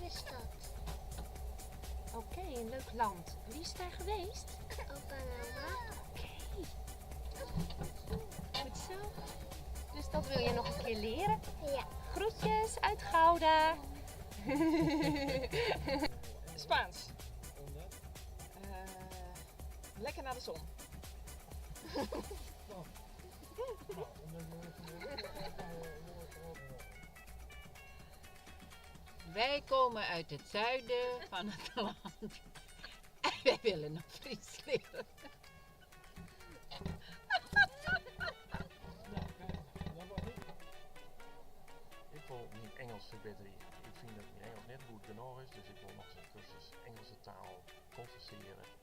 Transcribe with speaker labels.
Speaker 1: is dat?
Speaker 2: Oké, een leuk land. Wie is daar geweest?
Speaker 1: Opa en oma.
Speaker 2: Oké. Goed zo. Dus dat wil je nog een keer leren.
Speaker 1: Ja.
Speaker 2: Groetjes uit Gouda. Spaans. Lekker naar de zon.
Speaker 3: Wij komen uit het zuiden van het land en wij willen nog Fries leren.
Speaker 4: Ik wil mijn Engels verbeteren. Ik vind dat mijn Engels net goed genoeg is, dus ik wil nog eens een cursus Engelse taal converseren.